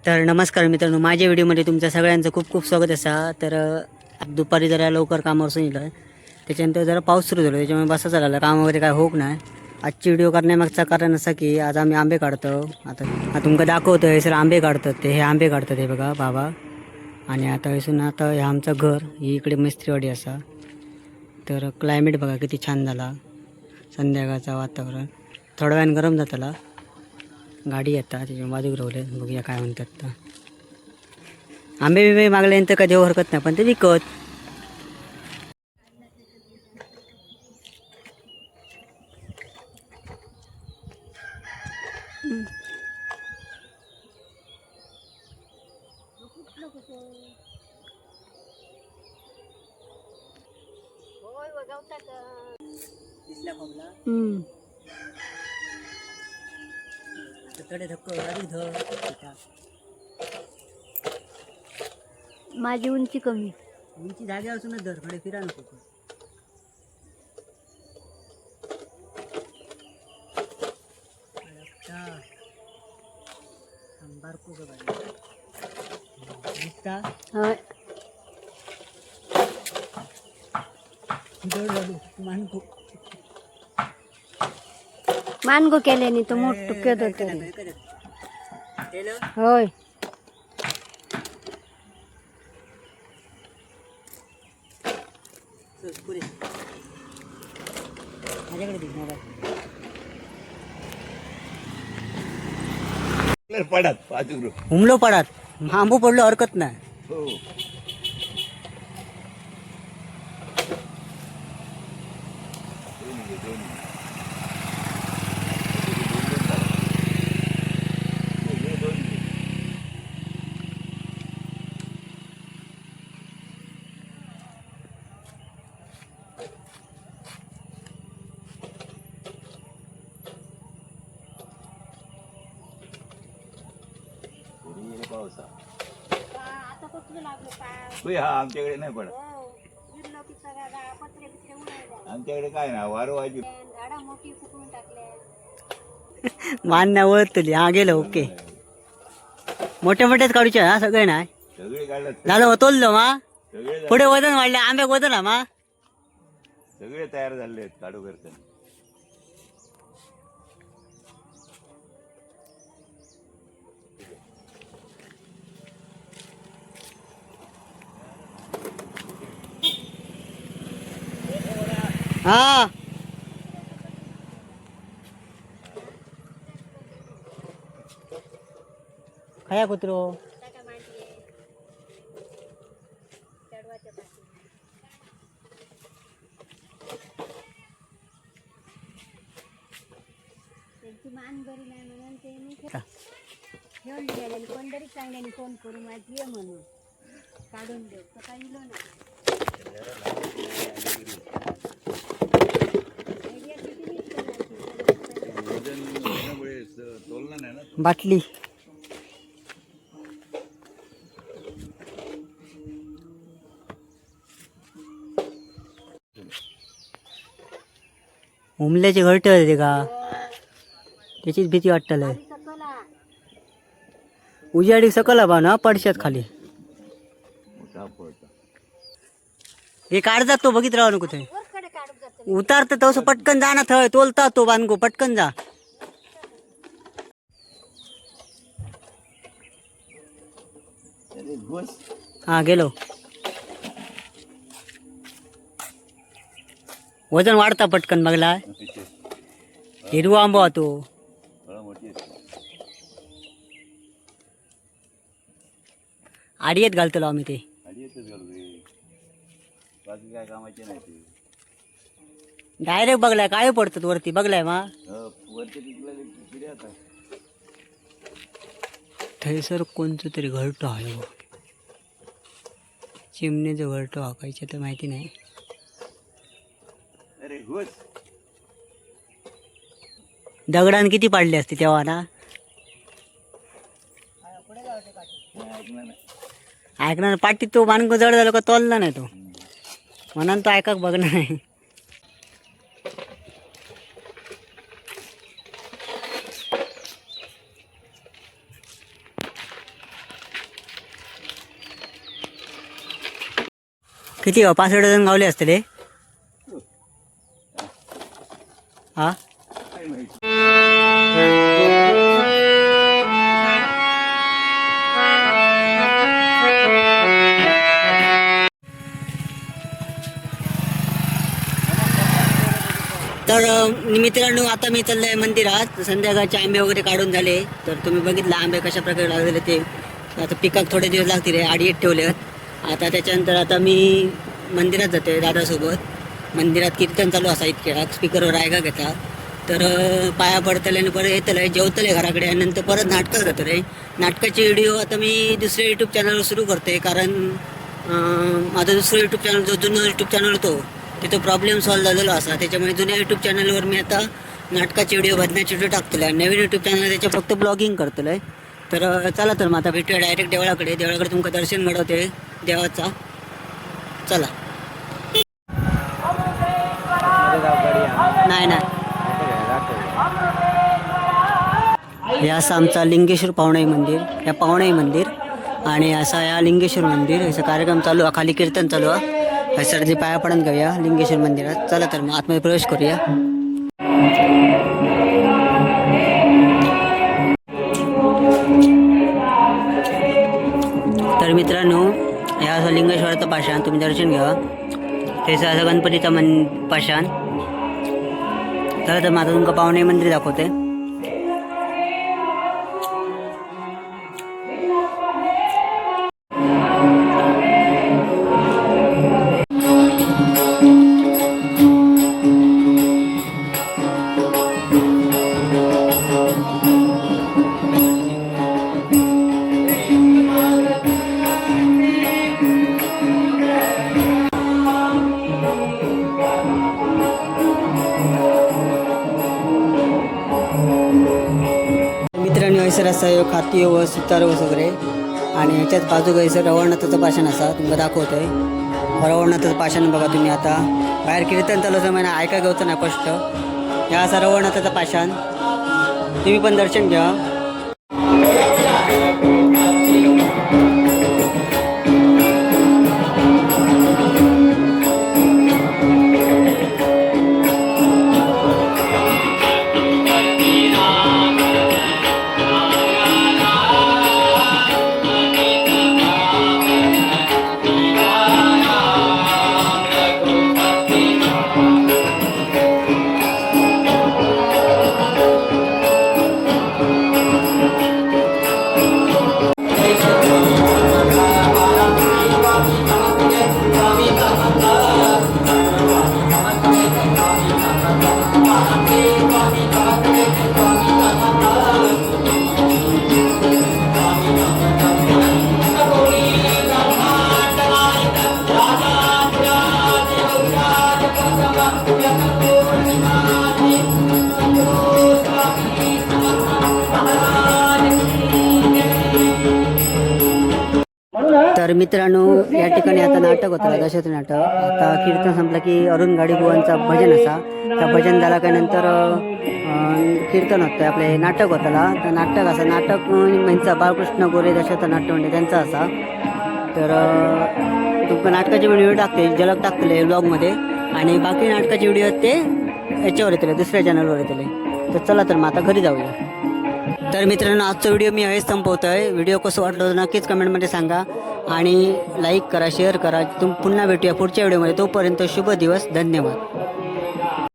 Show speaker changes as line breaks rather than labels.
तर नमस्कार मित्रांनो, माझ्या व्हिडिओमध्ये तुमच्या सगळ्यांचं खूप खूप स्वागत असा. तर दुपारी जरा लवकर कामावरसून येलं, त्याच्यानंतर जरा पाऊस सुरू झाला, त्याच्यामुळे बसा चालला काम वगैरे काय होक नाही. आजची व्हिडिओ करण्यामागचं कारण असं की आज आम्ही आंबे काढतो. आता तुमका दाखवतो हे सर आंबे काढतात, हे आंबे काढतात हे बघा बाबा. आणि आता हे आमचं घर, ही इकडे मिस्त्रीवाडी असा. तर क्लायमेट बघा किती छान झाला, संध्याकाळचं वातावरण थोड्या वेळानं गरम जाताला. गाडी येतात त्याच्या बाजूक रावले, बघूया काय म्हणतात. तर आंबे बिंबे मागल्यानंतर काय देऊ हरकत नाही, पण ते विकत.
माझी उंची कमी.
उंची जागेवर असूनच धर, कडे फिरा नको.
होय. मानगो केल्याने तो मोठ टुक्यात होतो. होय.
हुमलो पडात आंबू पडलो हरकत नाही.
हा आमच्याकडे नाही पडत. आमच्याकडे काय ना वारवायची
मान नाही वळतली. हा गेलो ओके. मोठे मोठेच काढूचे हा, सगळे नाही.
सगळे काढलं
झालं होतोल मा.
सगळे
पुढे वजन वाढले, आंब्याक वजन हा मा.
सगळे तयार झाले आहेत काढू करताना.
हा खाया कुत्रो.
मान बरी नाही म्हणून ते मी घेऊन गेले. कोणतरी चांगल्याने फोन करू माझी ये म्हणून काढून देऊ. तर काही इलो ना
बाटली उमल्याचे घरटे होते का, त्याचीच भीती वाटतलंय. उजाडी सकला बा ना पडशात खाली. हे काढतात तो बघित राहा नको ते उतारत तसं पटकन जा ना. थळ तोलता तो बांधगो पटकन जा. हा गेलो. वजन वाढता पटकन बघला. हिरवा आंबा तो. आडियत घालतलो आम्ही ते.
बाकी काय कामाचे नाही ते.
डायरेक्ट बघलाय काय पडतात वरती बघलाय मा.
वरती किडे आता
थैसर कोणतं तरी घरटं आहे. चिमणीचं घरटं हाकायचं तर माहिती नाही.
अरे होच
दगडान किती पाडले असते तेव्हा ना. ऐकणार पाठी तो बांधको जड झाला का तोलला नाही तो, म्हणून तो ऐकाक बघणार नाही. किती 5 डझन गावले असतले हा.
काय माहिती.
तर मित्रांनो आता मी चाललोय मंदिरात. संध्याकाळचे आंबे वगैरे काढून झाले. तर तुम्ही बघितलं आंबे कशा प्रकारे लागलेले ते. आता पिकाक थोडे दिवस लागतील रे, आडी ठेवले. आता त्याच्यानंतर आता मी मंदिरात जातोय दादासोबत. मंदिरात कीर्तन चालू असा इतक्या स्पीकरवर ऐका घेता. तर पाया पडतले आणि परत येतले जेवतले घराकडे आणि नंतर परत नाटकं जातं रे. नाटकाचे व्हिडिओ आता मी दुसऱ्या यूट्यूब चॅनलवर सुरू करते, कारण माझा दुसरा यूट्यूब चॅनल जो जुना यूट्यूब चॅनल होतो तिथं प्रॉब्लेम सॉल्व्ह झालेलो असा. त्याच्यामुळे जुन्या यूट्यूब चॅनलवर मी आता नाटकाचे व्हिडिओ भजनाचे व्हिडिओ टाकतलो आहे. नवीन यूट्यूब चॅनल त्याच्या फक्त ब्लॉगिंग करतलो आहे. तर चला तर मग आता भेटूया डायरेक्ट देवळाकडे. देवळाकडे तुमचं दर्शन घडवते देवाचा. चला. नाही नाही हे असं आमचा लिंगेश्वर पावणाई मंदिर, या पावणाई मंदिर आणि असा या लिंगेश्वर मंदिर याचा कार्यक्रम चालू आहे. खाली कीर्तन चालू आहे. सरजी पाया पडून घेऊया लिंगेश्वर मंदिरात. चला तर मग आतमध्ये प्रवेश करूया. तर मित्रांनो हे असं लिंगेश्वराचं पाषाण तुम्ही दर्शन घ्या. त्याचं असं गणपतीचं पाषाण. चला तर माझं तुमका पावणे मंदिर दाखवते. मित्रांनो हैसर असा खाती व सुतार वगैरे आणि ह्याच्याच बाजूक हैसर रवळनाथाचं पाषाण असा तुमका दाखवतोय. रवळनाथाचं पाषाण बघा तुम्ही. आता बाहेर कीर्तन चालू जमाना ऐका घेऊचं नाही स्पष्ट. ह्या असा रवळनाथाचं पाषाण तुम्ही पण दर्शन घ्या. तर मित्रांनो या ठिकाणी आता नाटक होतं दशावतार नाटक. आता कीर्तन संपलं की अरुण गाडीबुवांचा भजन असा. त्या भजन झाला काय नंतर कीर्तन होतं आपले नाटक होताला. तर नाटक असा नाटक यांचा बाळकृष्ण गोरे दशावतार नाट्यमंडळ त्यांचा असा. तर तुमका नाटकाचे व्हिडिओ टाकते झलक टाकतले ब्लॉगमध्ये आणि बाकी नाटकाचे व्हिडिओ ते याच्यावर येतले दुसऱ्या चॅनलवर येतले. तर चला तर मग आता घरी जाऊया. तर मित्रांनो आजचा व्हिडिओ मी हेच संपवतो आहे. व्हिडिओ कसं वाटलं तर नक्कीच कमेंटमध्ये सांगा आणि लाईक करा शेअर करा. पुन्हा भेटूया पुढच्या व्हिडिओमध्ये. तोपर्यंत शुभ दिवस. धन्यवाद.